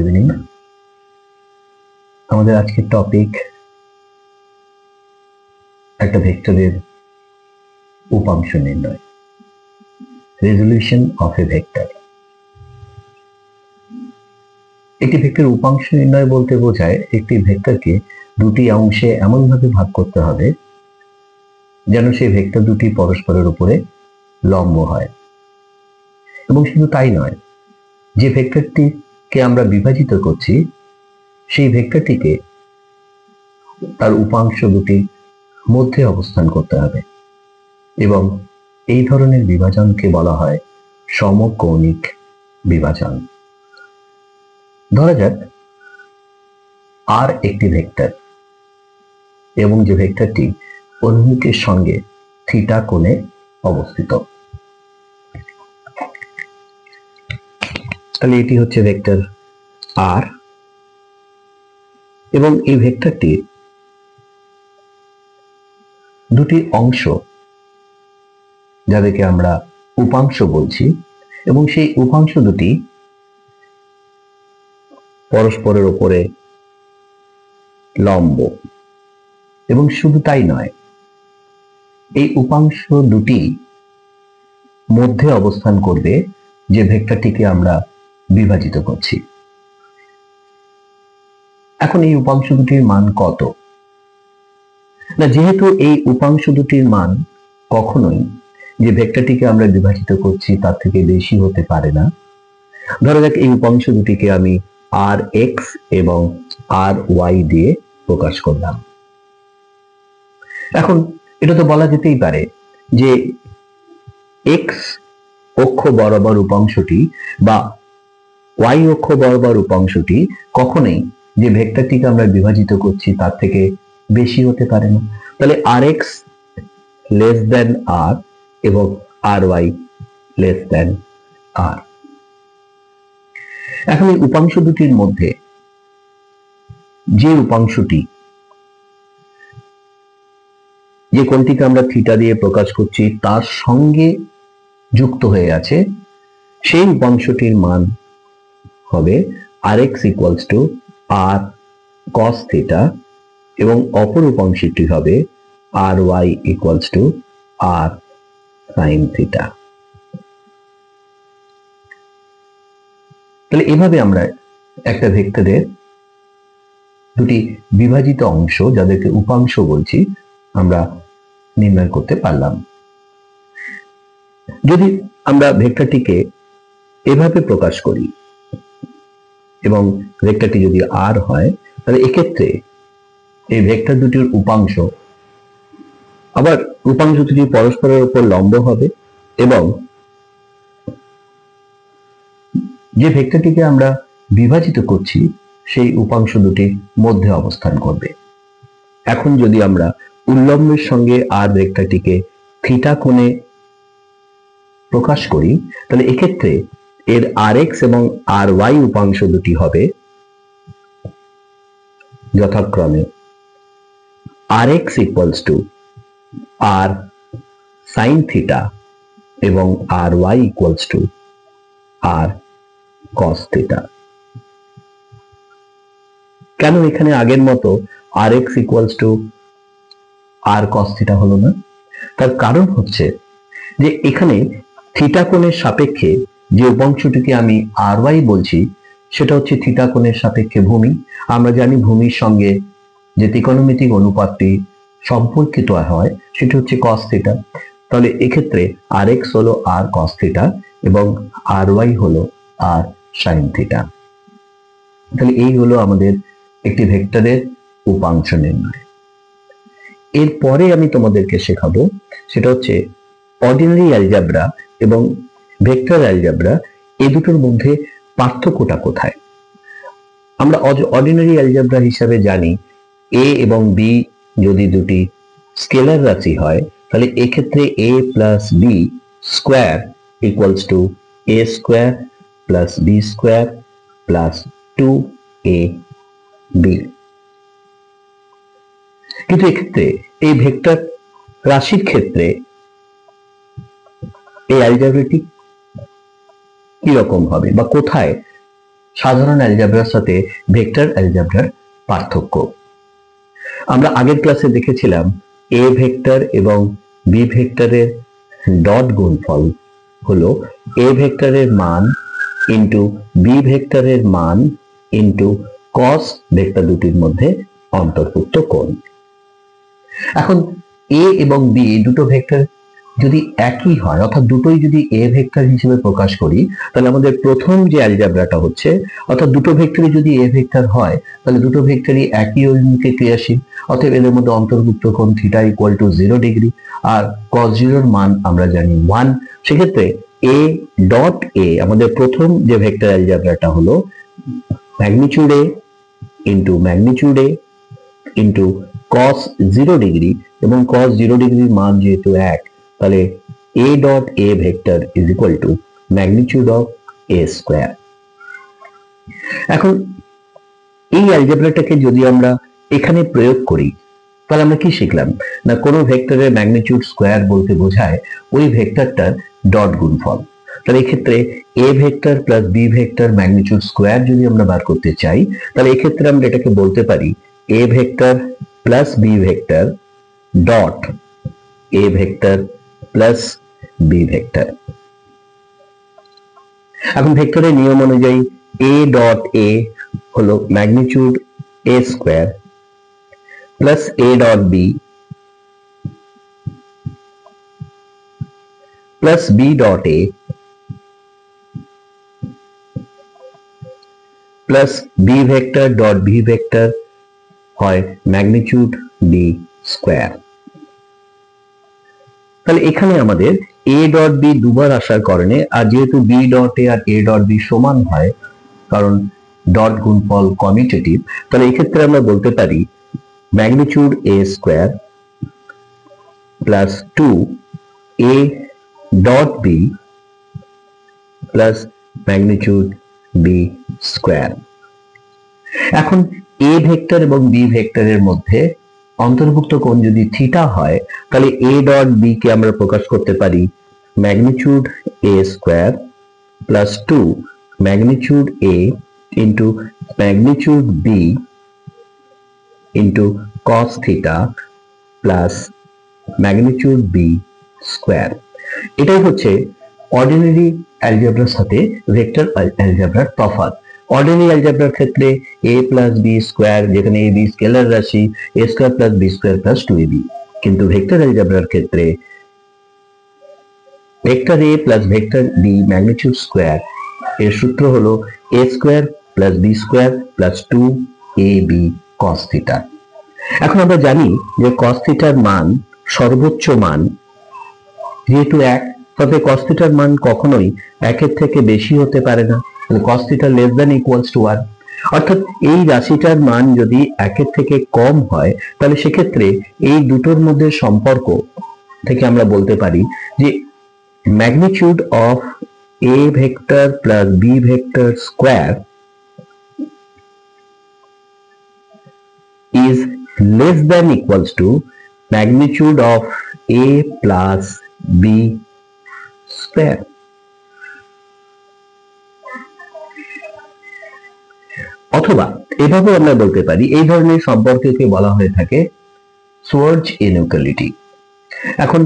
Evening. আমাদের আজকের topic একটা ভেক্টরের উপাংশ নির্ণয়, রেজলিউশন অফ এ ভেক্টর। একটি ভেক্টরের উপাংশ নির্ণয় বলতে বোঝায় একটি ভেক্টরকে দুটি অংশে এমন ভাবে ভাগ করতে হবে যেন সেই ভেক্টর দুটি পরস্পরের উপরে লম্ব হয়। এবং শুধু তাই নয়, যে ভেক্টরটিকে আমরা বিভাজিত করছি সেই ভেক্টরটিকে তার উপাংশ দুটি মধ্যে অবস্থান করতে হবে এবং এই ধরনের বিভাজনকে বলা হয় সমকৌণিক বিভাজন। ধরা যাক আর একটি ভেক্টর এবং যে ভেক্টরটি অন্যটির সঙ্গে থিটা কোণে অবস্থিত। তাহলে এটি হচ্ছে ভেক্টর আর এবং এই ভেক্টরটির দুটি অংশ যাদেরকে আমরা উপাংশ বলছি এবং সেই উপাংশ দুটি পরস্পরের উপরে লম্ব। এবং শুধু তাই নয়, এই উপাংশ দুটি মধ্যে অবস্থান করবে যে ভেক্টরটিকে আমরা বিভাজিত করছি। এখন এই উপাংশ দুটির মান কত? না, যেহেতু এই উপাংশ দুটির মান কখনোই যে ভেক্টরটিকে আমরা বিভাজিত করছি তার থেকে বেশি হতে পারে না। ধরা যাক এই উপাংশ দুটিকে আমি আর এক্স এবং আর ওয়াই দিয়ে প্রকাশ করলাম। এখন এটা তো বলা যেতেই পারে যে এক্স অক্ষ বরাবর উপাংশটি বা ওয়াই অক্ষ বরাবর উপাংশটি কখনোই যে ভেক্টরটিকে আমরা বিভাজিত করছি তার থেকে বেশি হতে পারে না। তাহলে আর এক্স লেস দেন আর এবং আর ওয়াই লেস দেন আর। এখন এই উপাংশ দুটির মধ্যে যে উপাংশটি, যে কোণটিকে আমরা থিটা দিয়ে প্রকাশ করছি তার সঙ্গে যুক্ত হয়ে আছে, সেই উপাংশটির মান হবে R X equals to R cos theta এবং অপর উপাংশটি হবে R Y equals to R sine theta. তাহলে এভাবে আমরা একটা ভেক্টরের দুটি বিভাজিত অংশ যাদেরকে উপাংশ বলছি আমরা নির্ণয় করতে পারলাম। যদি আমরা ভেক্টরটিকে এভাবে প্রকাশ করি এবং ভেক্টরটি যদি আর হয়, তাহলে এক্ষেত্রে এই ভেক্টর দুটির উপাংশ আবার উপাংশ দুটি পরস্পরের উপর লম্ব হবে এবং যে ভেক্টরটিকে আমরা বিভাজিত করছি সেই উপাংশ দুটি মধ্যে অবস্থান করবে। এখন যদি আমরা উল্লম্বের সঙ্গে আর ভেক্টরটিকে থিটা কোণে প্রকাশ করি, তাহলে এক্ষেত্রে এর আর এক্স এবং আর ওয়াই উপাংশ দুটি হবে যথাক্রমে R X equals to R sine theta এবং R Y equals to R cos theta. কেন এখানে আগের মতো R X equals to R cos theta হলো না? তার কারণ হচ্ছে যে এখানে থিটা কোণের সাপেক্ষে যে উপাংশটিকে আমি আর ওয়াই বলছি সেটা হচ্ছে থিটা কোণের সাপেক্ষে ভূমি। আমরা জানি ভূমির সঙ্গে যে ত্রিকোণমিতিক অনুপাতটি সম্পর্কিত হয় সেটা হচ্ছে কস থিটা। তাহলে এক্ষেত্রে আর এক্স হলো আর কস থিটা এবং আর ওয়াই হলো আর সাইন থিটা। তাহলে এই হলো আমাদের একটি ভেক্টরের উপাংশ নির্ণয়। এরপরে আমি তোমাদেরকে শেখাবো সেটা হচ্ছে অর্ডিনারি অ্যালজেব্রা এবং ভেক্টর অ্যালজেব্রা, এই দুটোর মধ্যে পার্থক্যটা কোথায়। আমরা অর্ডিনারি অ্যালজেব্রা হিসাবে জানি এ এবং বি যদি দুটি স্কেলার রাশি হয় তাহলে এক্ষেত্রে A plus B square equals to A square plus B square plus 2ab। কিন্তু এক্ষেত্রে এই ভেক্টর রাশির ক্ষেত্রে এই অ্যালজেব্রাটি কি রকম হবে বা কোথায় সাধারণ অ্যালজেব্রার সাথে ভেক্টর অ্যালজেব্রার পার্থক্য। আমরা আগের ক্লাসে দেখেছিলাম এ ভেক্টর এবং বি ভেক্টরের ডট গুণফল হলো এ ভেক্টরের মান ইন্টু বি ভেক্টরের মান ইন্টু কস ভেক্টর দুটির মধ্যে অন্তর্ভুক্ত কোণ। এখন এ এবং বি দুটো ভেক্টর যদি একই হয়, অর্থাৎ দুটোই যদি এ ভেক্টর হিসেবে প্রকাশ করি, তাহলে আমাদের প্রথম যে অ্যালজেব্রাটা হচ্ছে, অর্থাৎ দুটো ভেক্টরই যদি এ ভেক্টর হয়, তাহলে দুটো ভেক্টরই একই অভিমুখে ক্রিয়াশীল, অতএব এদের মধ্যে অন্তর্ভুক্ত কোণ থিটা ইকুয়াল টু 0 ডিগ্রি, আর cos 0 এর মান আমরা জানি 1। সেক্ষেত্রে এ ডট এ আমাদের প্রথম যে ভেক্টর অ্যালজেব্রাটা হলো magnitude A into magnitude A into cos 0 degree, এবং cos 0 ডিগ্রির মান যেহেতু 1, তাহলে a dot a vector is equal to magnitude of a square. এখন এই অ্যালজেব্রাটাকে যদি আমরা এখানে প্রয়োগ করি, তাহলে আমরা কি শিখলাম না, কোনো ভেক্টরের ম্যাগনিটিউড স্কয়ার বলতে বোঝায় ওই ভেক্টরটার ডট গুণফল। তাহলে এক্ষেত্রে A vector plus B vector magnitude square যদি আমরা বার করতে চাই, তাহলে এক্ষেত্রে আমরা এটাকে বলতে পারি A vector plus B vector dot A vector plus B vector. এখন ভেক্টরের নিয়ম অনুযায়ী এ ডট এ হলো magnitude A square plus A dot B plus B dot A plus B vector dot B vector হয় magnitude B square. তাহলে এখানে আমাদের এ dot B দুবার আসার কারণে, আর যেহেতু বি ডট এ আর এ ডট বি সমান হয় কারণ ডট গুণফল কমিউটেটিভ, তাহলে এক্ষেত্রে আমরা বলতে পারি magnitude A square plus 2 A dot B plus magnitude B square. এখন এ ভেক্টর এবং বি ভেক্টরের মধ্যে অন্তর্ভুক্ত কোণ যদি থিটা হয়, তাহলে এ ডট বি কে আমরা প্রকাশ করতে পারি magnitude A square plus 2 magnitude A into magnitude B into cos theta plus magnitude B square. এটাই হচ্ছে অর্ডিনারি অ্যালজেব্রার সাথে ভেক্টর অ্যালজেব্রার তফাৎ। অর্ডিনারি অ্যালজেব্রার ক্ষেত্রে a প্লাস বি স্কয়ার, যেখানে a b স্কেলার রাশি, a square plus B square plus 2ab, কিন্তু vector অ্যালজেব্রার ক্ষেত্রে vector a plus vector b magnitude square এর সূত্র হলো a square plus B square plus 2ab cos theta. এখন আমরা জানি যে cos থিটার মান সর্বোচ্চ মান যেহেতু 1, তবে cos থিটার মান কখনোই 1 এর থেকে বেশি হতে পারে না, cos theta less than equals to 1। অর্থাৎ এই রাশিটার মান যদি 1 এর থেকে কম হয়, তাহলে সেক্ষেত্রে এই দুটোর মধ্যে সম্পর্ক থেকে আমরা বলতে পারি যে magnitude of A vector plus B vector square is less than equals to magnitude of a plus b square। অথবা এভাবে আমরা বলতে পারি, এই ধরনের সম্পর্ককে বলা হয়ে থাকে সোয়ার্জ ইনইকুয়ালিটি। এখন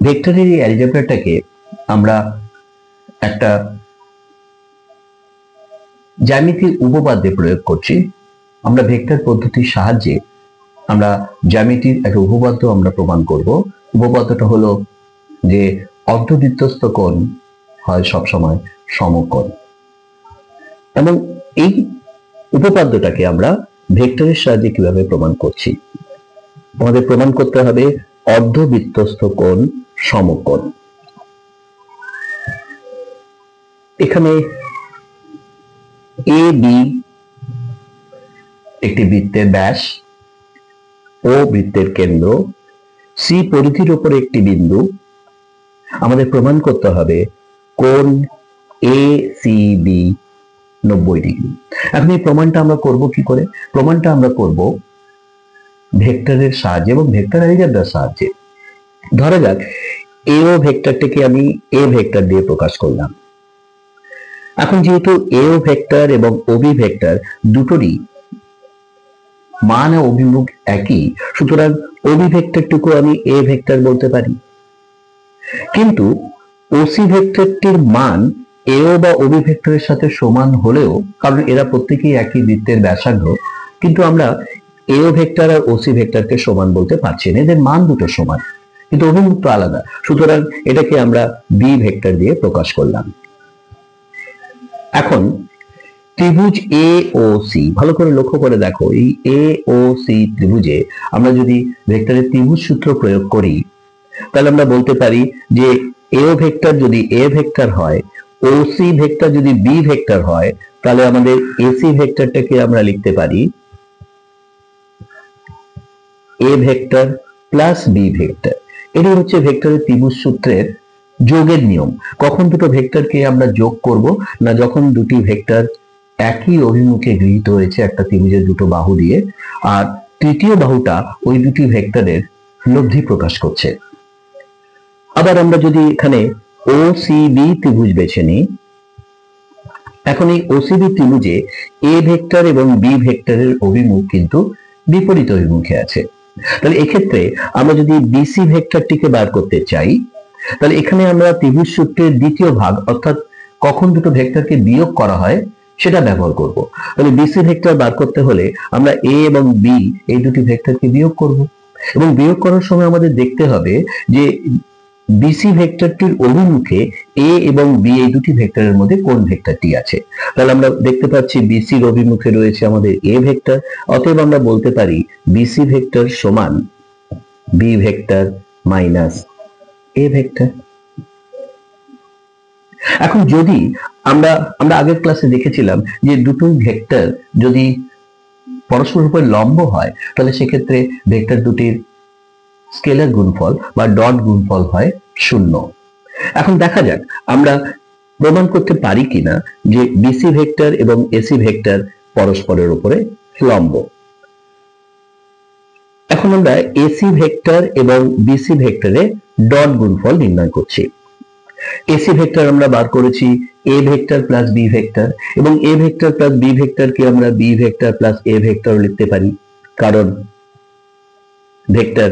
ভেক্টরের এই অ্যালজেব্রাটাকে আমরা একটা জ্যামিতির উপপাদ্যে প্রয়োগ করছি। আমরা ভেক্টর পদ্ধতির সাহায্যে আমরা জ্যামিতির একটা উপপাদ্য আমরা প্রমাণ করব। উপপাদ্যটা হলো যে অর্ধবৃত্তস্থ কোণ হয় সবসময় সমকোণ, এবং এই উপপাদ্যটাকে আমরা ভেক্টরের সাহায্যে কিভাবে প্রমাণ করছি। আমাদের প্রমাণ করতে হবে অর্ধবৃত্তস্থ কোণ সমকোণ। এখানে এ বি একটি বৃত্তের ব্যাস, ও বৃত্তের কেন্দ্র, সি পরিধির উপরে একটি বিন্দু। আমাদের প্রমাণ করতে হবে কোণ এ সি বি 90 ডিগ্রি। এখন এই প্রমাণটা আমরা করব কি করে? প্রমাণটা আমরা করব ভেক্টরের সাহায্যে এবং ভেক্টর অ্যালজেব্রার সাহায্যে। ধরা যাক এ ও ভেক্টরটিকে আমি এ ভেক্টর দিয়ে প্রকাশ করলাম, এখন যেহেতু এও ভেক্টর এবং ওবি ভেক্টর দুটোরই মান ও অভিমুখ একই, সুতরাং ওবি ভেক্টরটুকু আমি এ ভেক্টর বলতে পারি। কিন্তু ওসি ভেক্টরটির মান এও বা ওবি ভেক্টরের সাথে সমান হলেও, কারণ এরা প্রত্যেকেই একই বৃত্তের ব্যাসার্ধ, কিন্তু আমরা এও ভেক্টর আর ওসি ভেক্টরকে সমান বলতে পারছি না, এদের মান দুটো সমান কিন্তু অভিমুখ তো আলাদা, সুতরাং এটাকে আমরা বি ভেক্টর দিয়ে প্রকাশ করলাম। এখন ত্রিভুজ এ ও সি, ভালো করে লক্ষ্য করে দেখো, এই এ ও সি ত্রিভুজে আমরা যদি ভেক্টরের ত্রিভুজ সূত্র প্রয়োগ করি, তাহলে আমরা বলতে পারি যে এও ভেক্টর যদি এ ভেক্টর হয়, ওসি ভেক্টর যদি বি ভেক্টর হয়, তাহলে আমাদের এসি ভেক্টরটাকে আমরা লিখতে পারি A vector plus B vector. এটি হচ্ছে ভেক্টরের ত্রিভুজ সূত্রের যোগের নিয়ম। কখন দুটো ভেক্টরকে আমরা যোগ করব না, যখন দুটি ভেক্টর একই অভিমুখে গৃহীত হয়েছে একটা ত্রিভুজের দুটো বাহু দিয়ে, আর তৃতীয় বাহুটা ওই দুটি ভেক্টরের লব্ধি প্রকাশ করছে। আবার আমরা যদি এখানে ও সি বি ত্রিভুজ বেছে নিই, এখন এই ওসিবি ত্রিভুজে এ ভেক্টর এবং বি ভেক্টরের অভিমুখ কিন্তু বিপরীত অভিমুখে আছে। তাহলে এক্ষেত্রে আমরা যদি বিসি ভেক্টরটিকে বার করতে চাই, তাহলে এখানে আমরা ত্রিভুজ সূত্রের দ্বিতীয় ভাগ, অর্থাৎ কখন দুটো ভেক্টরকে বিয়োগ করা হয় সেটা ব্যবহার করব। তাহলে বিসি ভেক্টর বার করতে হলে আমরা এ এবং বি এই দুটি ভেক্টরকে বিয়োগ করব, এবং বিয়োগ করার সময় আমাদের দেখতে হবে যে বিসি ভেক্টরটির অভিমুখে এ এবং বি এই দুটি ভেক্টরের মধ্যে কোন ভেক্টরটি আছে। তাহলে আমরা দেখতে পাচ্ছি বিসির অভিমুখে রয়েছে আমাদের এ ভেক্টর, অতএব আমরা বলতে পারি বিসি ভেক্টর সমান B vector minus A vector. এখন যদি আমরা আগের ক্লাসে দেখেছিলাম যে দুটো ভেক্টর যদি পরস্পরের উপর লম্ব হয়, তাহলে সেক্ষেত্রে ভেক্টর দুটির স্কেলার গুণফল বা ডট গুণফল হয় 0। এখন দেখা যাক আমরা প্রমাণ করতে পারি কিনা যে বিসি ভেক্টর এবং এসি ভেক্টর পরস্পরের উপরে লম্ব। এখন আমরা এসি ভেক্টর এবং বিসি ভেক্টরের ডট গুণফল নির্ণয় করছি। এসি ভেক্টর আমরা বার করেছি A vector plus B vector, এবং এ ভেক্টর প্লাস বি ভেক্টরকে আমরা B vector plus A vector লিখতে পারি, কারণ ভেক্টর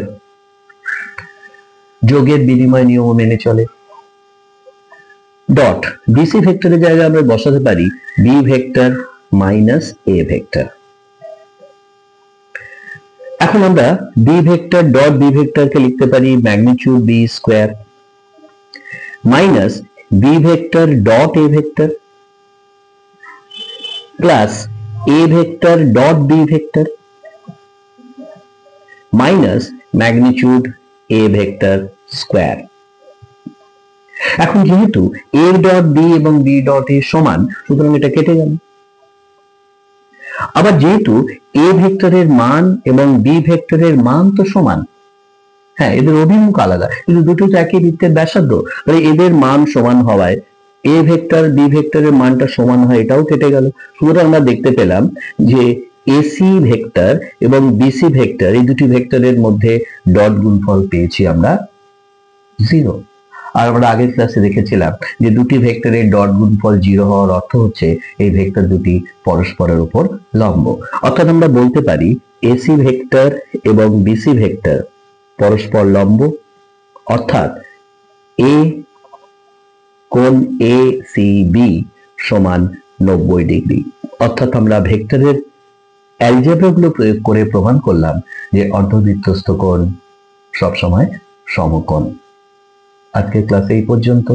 যোগের বিনিময় নিয়ম মেনে চলে। ডট বিসি ভেক্টরের জায়গায় আমরা বসাতে পারি B vector minus A vector. এখন আমরা বি ভেক্টর ডট বি ভেক্টরকে লিখতে পারি magnitude B square minus B vector dot A vector plus A vector dot B vector minus magnitude A vector square. এখন যেহেতু এ ডট বি এবং B dot A সমান, সুতরাং এটা কেটে গেল। আবার যেহেতু এ ভেক্টরের মান এবং বি ভেক্টরের মান তো সমান, হ্যাঁ এদের অভিমুখ আলাদা কিন্তু দুটো তো একই বৃত্তের ব্যাসার্ধ, তাহলে এদের মান সমান হওয়ায় এ ভেক্টর বি ভেক্টরের মানটা সমান হয়, এটাও কেটে গেল। সুতরাং আমরা দেখতে পেলাম যে এসি ভেক্টর এবং বিসি ভেক্টর এই দুটি ভেক্টরের মধ্যে ডট গুণফল পেয়েছি আমরা 0। আর আমরা আগের ক্লাসে দেখেছিলাম যে দুটি ভেক্টরের ডট গুণফল 0 হওয়ার অর্থ হচ্ছে এই ভেক্টর দুটি পরস্পরের উপর লম্ব। অর্থাৎ আমরা বলতে পারি এসি ভেক্টর এবং বিসি ভেক্টর পরস্পর লম্ব, অর্থাৎ এ কোণ এ সি বি সমান 90 ডিগ্রি। অর্থাৎ আমরা ভেক্টরের অ্যালজেব্রাগুলো প্রয়োগ করে প্রমাণ করলাম যে অর্ধবৃত্তস্থ কোণ সবসময় সমকোণ। আজকের ক্লাসে এই পর্যন্ত।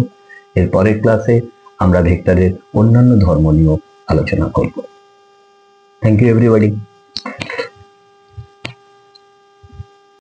এর পরের ক্লাসে আমরা ভেক্টরের অন্যান্য ধর্ম নিয়েও আলোচনা করব। Thank you everybody.